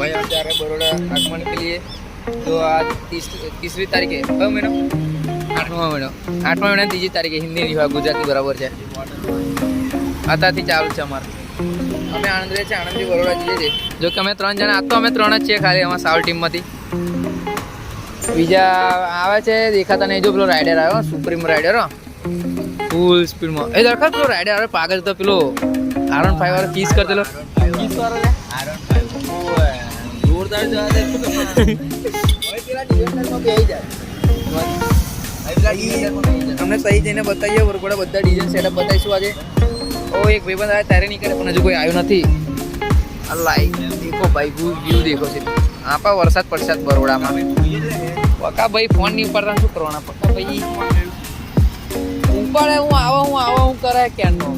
भाई हम जा रहे हैं बड़ौदा आगमन के लिए। तो आज 30वीं तारीख है, कब महीना 8वां महीना 8वां महीना 3જી તારીખે હિન્દી નહીં હોય ગુજરાતી બરાબર છે આતાથી ચાલુ છે અમારે અમે આણંદ રહે છે આણંદથી બરોડા જઈએ છીએ જો કે અમે 3 જણા આ તો અમે 3 જ છીએ ખાલી અમારા સાવ ટીમમાંથી બીજા આવે છે દેખાતા નહીં જો પેલો રાઇડર આવ્યો સુપ્રીમ રાઇડર ફૂલ સ્પીડમાં એ દરખાસ્ત પેલો રાઇડર આવે પાગલ તો પેલો R15 વાળો કિસ કરતેલો કિસ વાળો રે R15 જોરદાર જવા દે હવે પેલા ડિઝાઇનરમાં બેહી જાય અમને સહી જઈને બતાવીએ વરઘોડા બધા ડિઝાઇન સેટઅપ બતાવીશું આજે ઓ એક ભાઈબંધ આવે ત્યારે નહીં કરે પણ હજુ કોઈ આવ્યો નથી આ લાઈક દેખો ભાઈ વ્યૂ દેખો છે આપા વરસાદ પડશે બરોડામાં પક્કા ભાઈ ફોન નહીં ઉપાડતા શું કરવાના પક્કા ભાઈ ઉપાડે હું આવો હું કરે ક્યાંનો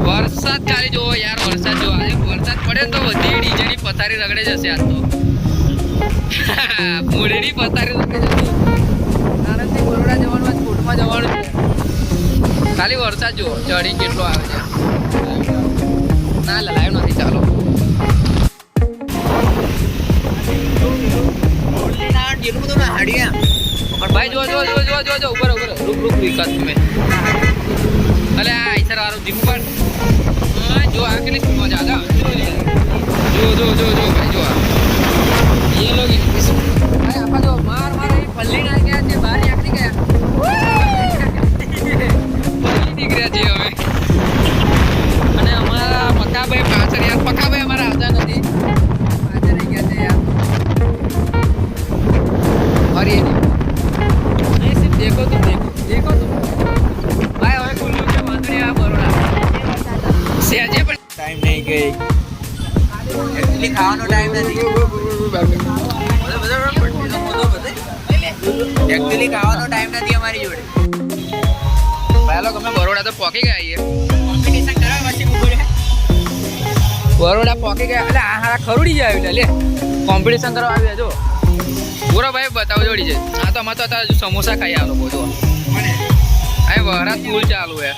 વરસાદ ખાલી જોવો યાર વરસાદ જો આજે વરસાદ પડે તો બધી ડીજેની પથારી રગડે જશે આજ તો મૂળની પથારી રગડે જશે આનંદથી બરોડા જવાનું આજ કોટમાં જવાનું છે ખાલી વરસાદ જો ચડી કેટલો આવે છે ના લાઈવ નથી ચાલો પણ ભાઈ જો ઉપર રૂક વિકાસ તમે અલે આ ઈસર વાળો જીમ પર જો આ કેટલી મજા આવે જો ભાઈ જો આ ये लोग भाई आपा जो मार એ પલ્લી ના ગયા છે બહાર નીકળી ગયા પલ્લી નીકળ્યા છે હવે અને અમારા પક્કાભાઈ પાછળ યાર પક્કાભાઈ અમારા આવતા નથી પાછળ રહી ગયા છે યાર અરે નહીં સિર્ફ देखो तुम भाई હવે ખુલ્લું છે વાંદડી આ બરોડા સેજે પણ ટાઈમ નહીં ગઈ એકચ્યુઅલી ખાવાનો ટાઈમ નથી એકચ્યુઅલી ખાવાનો ટાઈમ નથી અમારી જોડે ભાઈ લોકો અમે બરોડા તો પહોંચી ગયા છીએ કોમ્પિટિશન કરવા પછી બરોડા પહોંચી ગયા એટલે આ હારા ખરુડી જાય એટલે લે કોમ્પિટિશન કરવા આવ્યા જો પૂરો ભાઈ બતાવો જોડી છે આ તો અમારે તો સમોસા ખાઈ આ લોકો જો આ વરાત ફૂલ ચાલુ હે